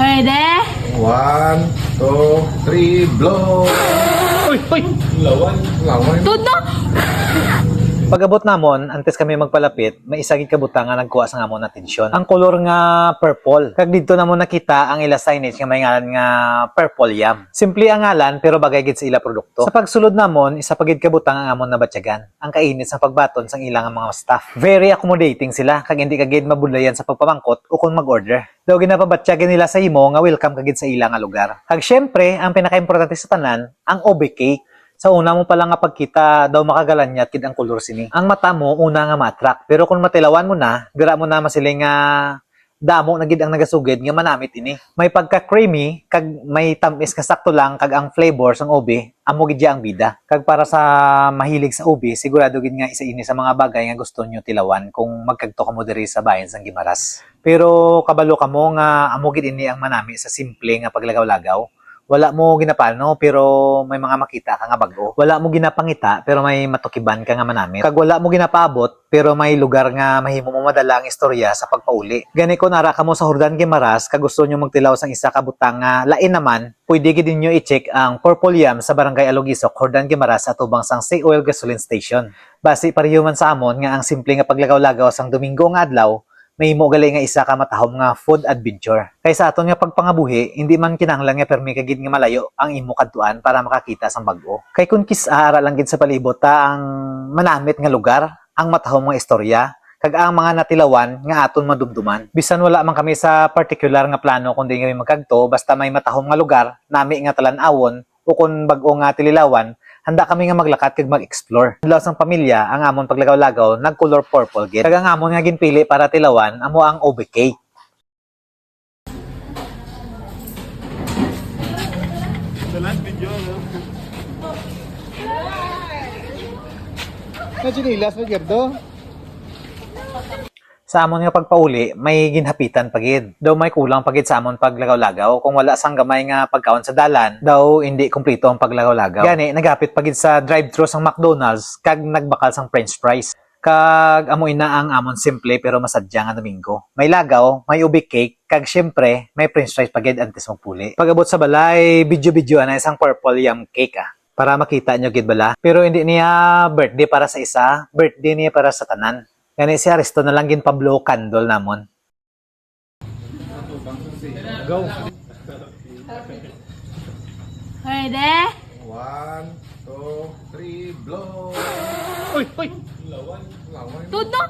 Pwede? 1, 2, 3, blow! Uy! Uy! Lawan. Lawan. Todo? Pag-abot namon, antes kami magpalapit, may isa gid kabutang nga nagkuha sa amon atensyon. Ang kolor nga purple. Kag dito namon nakita ang ila signage nga may ngalan nga Purple Yam. Simple ang ngalan pero bagay gid sa ila produkto. Sa pagsulod namon, isa pa gid kabutang ang amon na batyagan. Ang kainit sa pagbaton sang ilang mga staff. Very accommodating sila kag hindi ka gid mabudlayan sa pagpamangkot o kung mag-order. Daw ginapabatyagan nila sa imo nga welcome ka gid sa ilang nga lugar. Kag syempre, ang pinaka-importante sa tanan, ang OB cake. Sa una mo pala nga pagkita, daw makagalanyat kid ang kulor sini. Ang mata mo, una nga ma-attract. Pero kung matilawan mo na, dira mo na masiling nga damo na gid ang nagasugid nga manamit ini. May pagka-creamy, kag may tamis nga sakto lang, kag ang flavors ng ube, amo gid ang bida. Kag para sa mahilig sa ube, sigurado gid nga isa ini sa mga bagay nga gusto nyo tilawan kung magkagto ka mo diri sa bayan sang Guimaras. Pero kabalo ka mo nga amo gid ini ang manami sa simple nga paglagaw-lagaw. Wala mo ginapano pero may mga makita ka nga bago. Wala mo ginapangita pero may matukiban ka nga manamit. Kag wala mo ginapabot pero may lugar nga mahimo mo madala ang istorya sa pagpauli. Gani ko nara ka mo sa Jordan Guimaras kag gusto nyo magtilaw sang isa ka butang nga lain naman, pwede gid ninyo i-check ang Purple Yam sa Barangay Alogisok, Jordan Guimaras at ubang sang Say Oil Gasoline Station. Basi pareho man sa amon nga ang simple nga paglagaw-lagaw sang Domingo nga adlaw, may mo gali nga isa ka matahom nga food adventure. Kaysa aton nga pagpangabuhi, hindi man kinahanglan nga permi kagid nga malayo ang imo kadtuan para makakita sang bag-o. Kay kun kis-ara lang gid sa palibot ang manamit nga lugar, ang matahom nga istorya, kag ang mga natilawan nga aton madumduman. Bisan wala man kami sa particular nga plano kundi kami magkadto, basta may matahom nga lugar, nami nga talan-awon o kun bag-o nga tililawan, handa kami nga maglakat kag mag-explore. Adlaw sang pamilya, ang amon paglagaw-lagaw nag-color purple gid. Kag ang amon nga ginpili para tilawan amo ang OB cake. Dalan video, no? Nachinilas mo gerdo. Sa amon nga pagpauli, may ginhapitan pagid. Daw may kulang pagid sa amon paglagaw-lagaw. Kung wala sang gamay nga pagkaon sa dalan, daw hindi kumpleto ang paglagaw-lagaw. Gani, naghapit pagid sa drive-thru sang McDonald's, kag nagbakal sang french fries. Kag amoy na ang amon simple pero masadya nga Domingo. May lagaw, may ube cake, kag syempre, may french fries pagid antes magpuli. Pag-abot sa balay, video-video na isang Purple Yam cake para makita nyo gid bala. Pero hindi niya birthday para sa isa, birthday niya para sa tanan. Gani si Aristo na lang gin Pablo candle namon. Go. Pwede? 1, 2, 3, blow! Uy! Uy! Lawan. Todo?